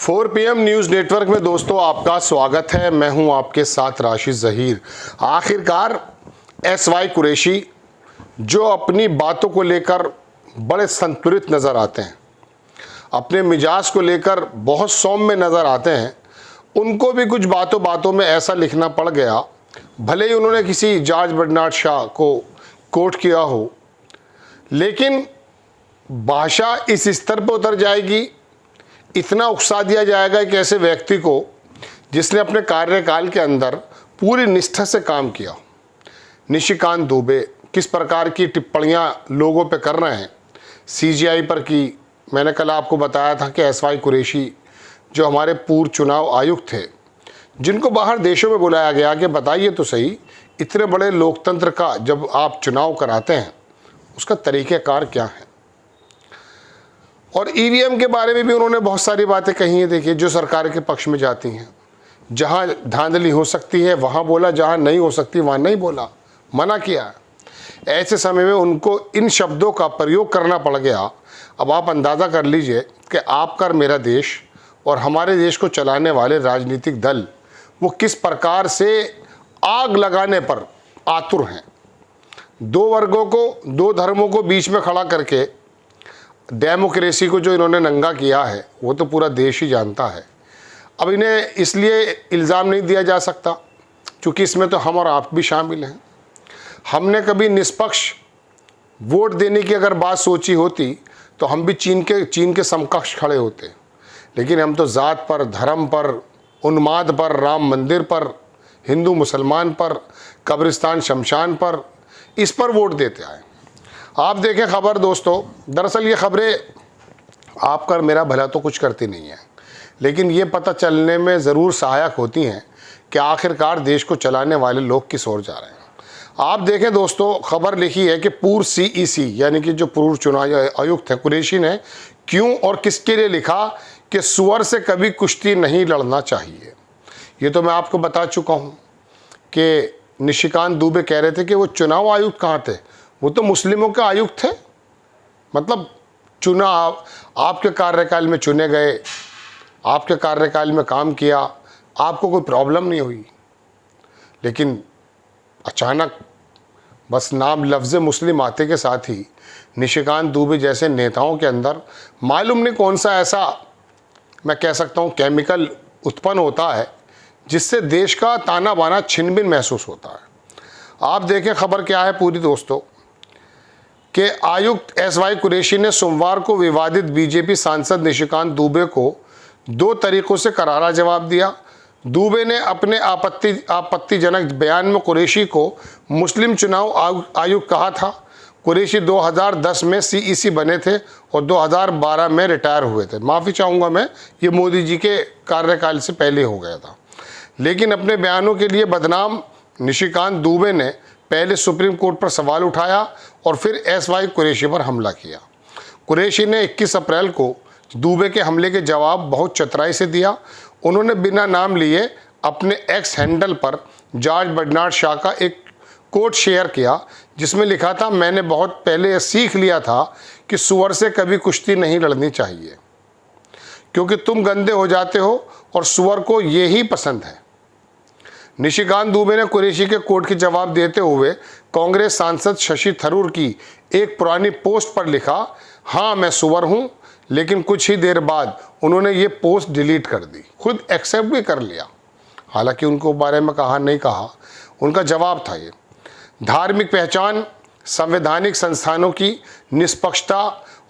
4 PM news network में दोस्तों आपका स्वागत है। मैं हूं आपके साथ राशिद ज़हीर। आखिरकार SY कुरैशी जो अपनी बातों को लेकर बड़े संतुलित नज़र आते हैं, अपने मिजाज को लेकर बहुत सौम्य नज़र आते हैं, उनको भी कुछ बातों बातों में ऐसा लिखना पड़ गया। भले ही उन्होंने किसी जॉर्ज बर्नार्ड शॉ को कोट किया हो, लेकिन भाषा इस स्तर पर उतर जाएगी, इतना उकसा दिया जाएगा कि ऐसे व्यक्ति को जिसने अपने कार्यकाल के अंदर पूरी निष्ठा से काम किया। निशिकांत दुबे किस प्रकार की टिप्पणियां लोगों पे कर रहे हैं, CGI पर की। मैंने कल आपको बताया था कि SY कुरैशी जो हमारे पूर्व चुनाव आयुक्त थे, जिनको बाहर देशों में बुलाया गया कि बताइए तो सही, इतने बड़े लोकतंत्र का जब आप चुनाव कराते हैं उसका तरीक़ेकार क्या है। और EVM के बारे में भी उन्होंने बहुत सारी बातें कही हैं। देखिए, जो सरकार के पक्ष में जाती हैं, जहां धांधली हो सकती है वहां बोला, जहां नहीं हो सकती वहां नहीं बोला, मना किया। ऐसे समय में उनको इन शब्दों का प्रयोग करना पड़ गया। अब आप अंदाज़ा कर लीजिए कि आपका और मेरा देश और हमारे देश को चलाने वाले राजनीतिक दल वो किस प्रकार से आग लगाने पर आतुर हैं। दो वर्गों को, दो धर्मों को बीच में खड़ा करके डेमोक्रेसी को जो इन्होंने नंगा किया है वो तो पूरा देश ही जानता है। अब इन्हें इसलिए इल्ज़ाम नहीं दिया जा सकता क्योंकि इसमें तो हम और आप भी शामिल हैं। हमने कभी निष्पक्ष वोट देने की अगर बात सोची होती तो हम भी चीन के समकक्ष खड़े होते, लेकिन हम तो ज़ात पर, धर्म पर, उन्माद पर, राम मंदिर पर, हिंदू मुसलमान पर, कब्रिस्तान शमशान पर, इस पर वोट देते आए। आप देखें खबर दोस्तों, दरअसल ये खबरें आपका मेरा भला तो कुछ करती नहीं है, लेकिन ये पता चलने में ज़रूर सहायक होती हैं कि आखिरकार देश को चलाने वाले लोग किस ओर जा रहे हैं। आप देखें दोस्तों, खबर लिखी है कि पूर्व CEC यानी कि जो पूर्व चुनाव आयुक्त हैं कुरैशी ने क्यों और किसके लिए लिखा कि सुअर से कभी कुश्ती नहीं लड़ना चाहिए। ये तो मैं आपको बता चुका हूँ कि निशिकांत दुबे कह रहे थे कि वो चुनाव आयुक्त कहाँ थे, वो तो मुस्लिमों के आयुक्त थे। मतलब चुनाव आपके कार्यकाल में चुने गए, आपके कार्यकाल में काम किया, आपको कोई प्रॉब्लम नहीं हुई, लेकिन अचानक बस नाम लफ्ज़ मुस्लिम आते के साथ ही निशिकांत दुबे जैसे नेताओं के अंदर मालूम नहीं कौन सा ऐसा, मैं कह सकता हूँ, केमिकल उत्पन्न होता है जिससे देश का ताना बाना छिन भिन महसूस होता है। आप देखें खबर क्या है पूरी दोस्तों कि आयुक्त SY कुरैशी ने सोमवार को विवादित BJP सांसद निशिकांत दुबे को 2 तरीकों से करारा जवाब दिया। दुबे ने अपने आपत्तिजनक बयान में कुरैशी को मुस्लिम चुनाव आयुक्त कहा था। कुरैशी 2010 में CEC बने थे और 2012 में रिटायर हुए थे। माफ़ी चाहूँगा मैं, ये मोदी जी के कार्यकाल से पहले हो गया था। लेकिन अपने बयानों के लिए बदनाम निशिकांत दुबे ने पहले सुप्रीम कोर्ट पर सवाल उठाया और फिर SY कुरैशी पर हमला किया। कुरैशी ने 21 अप्रैल को दुबे के हमले के जवाब बहुत चतुराई से दिया। उन्होंने बिना नाम लिए अपने X हैंडल पर जॉर्ज बर्नार्ड शॉ का एक कोट शेयर किया जिसमें लिखा था, मैंने बहुत पहले सीख लिया था कि सुअर से कभी कुश्ती नहीं लड़नी चाहिए क्योंकि तुम गंदे हो जाते हो और सुअर को यही पसंद है। निशिकांत दुबे ने कुरैशी के कोर्ट के जवाब देते हुए कांग्रेस सांसद शशि थरूर की एक पुरानी पोस्ट पर लिखा, हाँ मैं सुअर हूँ, लेकिन कुछ ही देर बाद उन्होंने ये पोस्ट डिलीट कर दी, खुद एक्सेप्ट भी कर लिया। हालांकि उनको बारे में कहा नहीं कहा, उनका जवाब था ये। धार्मिक पहचान, संवैधानिक संस्थानों की निष्पक्षता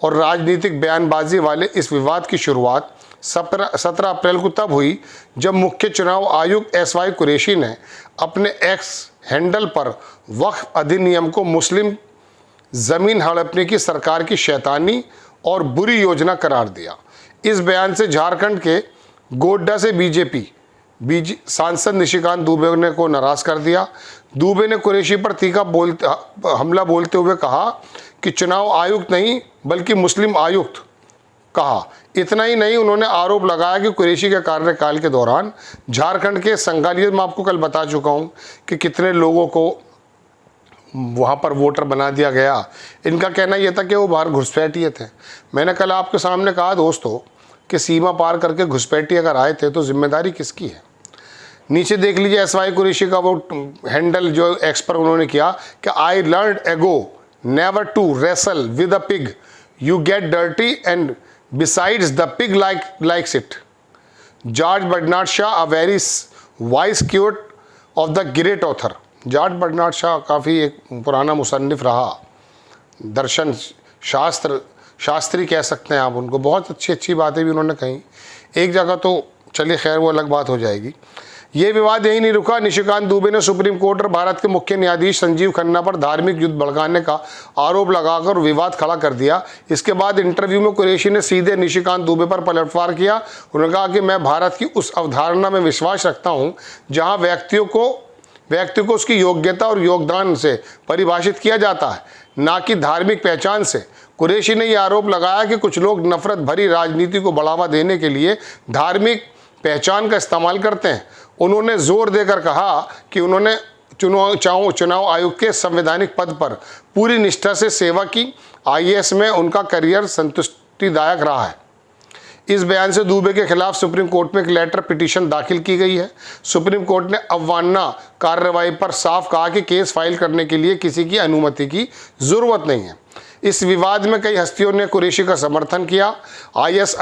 और राजनीतिक बयानबाजी वाले इस विवाद की शुरुआत 17 अप्रैल को तब हुई जब मुख्य चुनाव आयुक्त SY कुरैशी ने अपने X हैंडल पर वक्फ अधिनियम को मुस्लिम ज़मीन हड़पने की सरकार की शैतानी और बुरी योजना करार दिया। इस बयान से झारखंड के गोड्डा से BJP सांसद निशिकांत दुबे ने को नाराज कर दिया। दुबे ने कुरैशी पर तीखा हमला बोलते हुए कहा कि चुनाव आयुक्त नहीं बल्कि मुस्लिम आयुक्त कहा। इतना ही नहीं, उन्होंने आरोप लगाया कि कुरैशी के कार्यकाल के दौरान झारखंड के संगालिया में आपको कल बता चुका हूं कि कितने लोगों को वहाँ पर वोटर बना दिया गया। इनका कहना यह था कि वो बाहर घुसपैठिए थे। मैंने कल आपके सामने कहा दोस्तों कि सीमा पार करके घुसपैठी अगर आए थे तो जिम्मेदारी किसकी है। नीचे देख लीजिए एसवाई कुरैशी का वो हैंडल जो एक्स पर उन्होंने किया कि I learn ago never to wrestle with a pig, you get dirty and besides the pig likes it. George Bernard Shaw a very wise quote of the great author. George Bernard Shaw काफ़ी एक पुराना मुसन्निफ रहा, दर्शन शास्त्री कह सकते हैं आप उनको। बहुत अच्छी अच्छी बातें भी उन्होंने कही। एक जगह तो चलिए खैर वो अलग बात हो जाएगी। ये विवाद यही नहीं रुका। निशिकांत दुबे ने सुप्रीम कोर्ट और भारत के मुख्य न्यायाधीश संजीव खन्ना पर धार्मिक युद्ध भड़काने का आरोप लगाकर विवाद खड़ा कर दिया। इसके बाद इंटरव्यू में कुरैशी ने सीधे निशिकांत दुबे पर पलटवार किया। उन्होंने कहा कि मैं भारत की उस अवधारणा में विश्वास रखता हूं जहां व्यक्ति को उसकी योग्यता और योगदान से परिभाषित किया जाता है, ना कि धार्मिक पहचान से। कुरैशी ने यह आरोप लगाया कि कुछ लोग नफरत भरी राजनीति को बढ़ावा देने के लिए धार्मिक पहचान का इस्तेमाल करते हैं। उन्होंने जोर देकर कहा कि उन्होंने चुनाव आयोग के संवैधानिक पद पर पूरी निष्ठा से सेवा की। आईएएस में उनका करियर संतुष्टिदायक रहा है। इस बयान से दुबे के खिलाफ सुप्रीम कोर्ट में एक लेटर पिटीशन दाखिल की गई है। सुप्रीम कोर्ट ने अवमानना कार्रवाई पर साफ कहा कि केस फाइल करने के लिए किसी की अनुमति की जरूरत नहीं है। इस विवाद में कई हस्तियों ने कुरैशी का समर्थन किया। आईएएस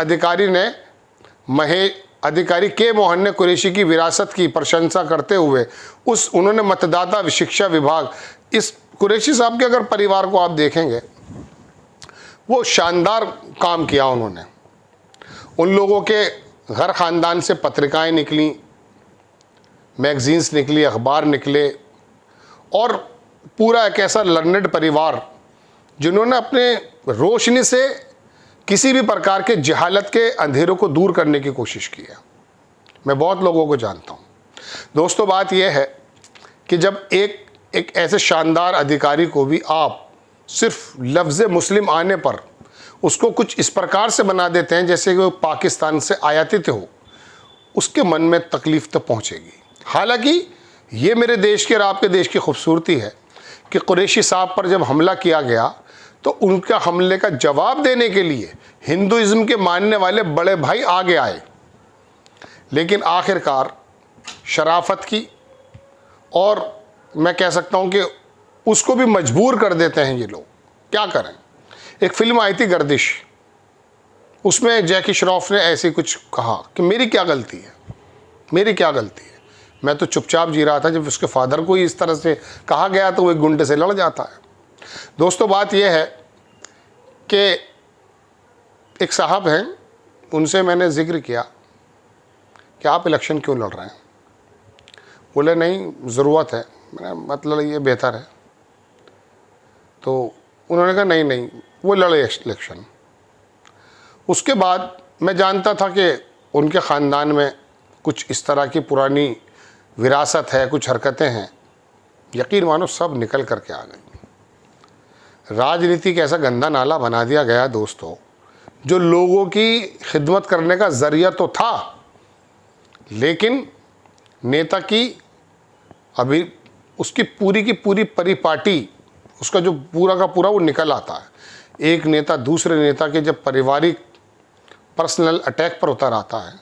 अधिकारी के मोहन ने कुरैशी की विरासत की प्रशंसा करते हुए उन्होंने मतदाता शिक्षा विभाग, इस कुरैशी साहब के अगर परिवार को आप देखेंगे, वो शानदार काम किया उन्होंने। उन लोगों के घर ख़ानदान से पत्रिकाएं निकली, मैगजीन्स निकली, अखबार निकले, और पूरा एक ऐसा लर्नेड परिवार जिन्होंने अपने रोशनी से किसी भी प्रकार के जहालत के अंधेरों को दूर करने की कोशिश की है। मैं बहुत लोगों को जानता हूँ दोस्तों। बात यह है कि जब एक ऐसे शानदार अधिकारी को भी आप सिर्फ लफ्ज़ मुस्लिम आने पर उसको कुछ इस प्रकार से बना देते हैं जैसे कि वो पाकिस्तान से आयातित हो, उसके मन में तकलीफ़ तो पहुँचेगी। हालांकि ये मेरे देश के और आपके देश की खूबसूरती है कि कुरैशी साहब पर जब हमला किया गया तो उनका हमले का जवाब देने के लिए हिंदुइज्म के मानने वाले बड़े भाई आगे आए। लेकिन आखिरकार शराफत की, और मैं कह सकता हूं कि उसको भी मजबूर कर देते हैं ये लोग। क्या करें। एक फिल्म आई थी गर्दिश, उसमें जैकी श्रॉफ ने ऐसे कुछ कहा कि मेरी क्या गलती है, मेरी क्या गलती है। मैं तो चुपचाप जी रहा था। जब उसके फादर को ही इस तरह से कहा गया तो वो एक गुंडे से लड़ जाता है। दोस्तों बात यह है कि एक साहब हैं, उनसे मैंने जिक्र किया कि आप इलेक्शन क्यों लड़ रहे हैं। बोले नहीं ज़रूरत है। मैंने मतलब ये बेहतर है। तो उन्होंने कहा नहीं वो लड़े इलेक्शन। उसके बाद मैं जानता था कि उनके ख़ानदान में कुछ इस तरह की पुरानी विरासत है, कुछ हरकतें हैं। यकीन मानो सब निकल करके आ गई। राजनीति का ऐसा गंदा नाला बना दिया गया दोस्तों, जो लोगों की खिदमत करने का ज़रिया तो था, लेकिन नेता की अभी उसकी पूरी की पूरी परिपाटी, उसका जो पूरा का पूरा वो निकल आता है। एक नेता दूसरे नेता के जब पारिवारिक पर्सनल अटैक पर उतर आता है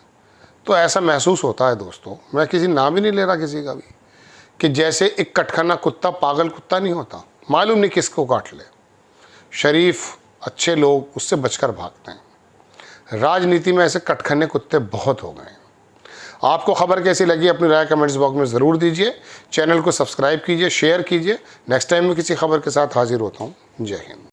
तो ऐसा महसूस होता है दोस्तों, मैं किसी नाम ही नहीं ले रहा किसी का भी, कि जैसे एक कटखाना कुत्ता पागल कुत्ता नहीं होता, मालूम नहीं किसको काट ले। शरीफ अच्छे लोग उससे बचकर भागते हैं। राजनीति में ऐसे कटखने कुत्ते बहुत हो गए हैं। आपको खबर कैसी लगी अपनी राय कमेंट्स बॉक्स में ज़रूर दीजिए। चैनल को सब्सक्राइब कीजिए, शेयर कीजिए। नेक्स्ट टाइम मैं किसी खबर के साथ हाजिर होता हूँ। जय हिंद।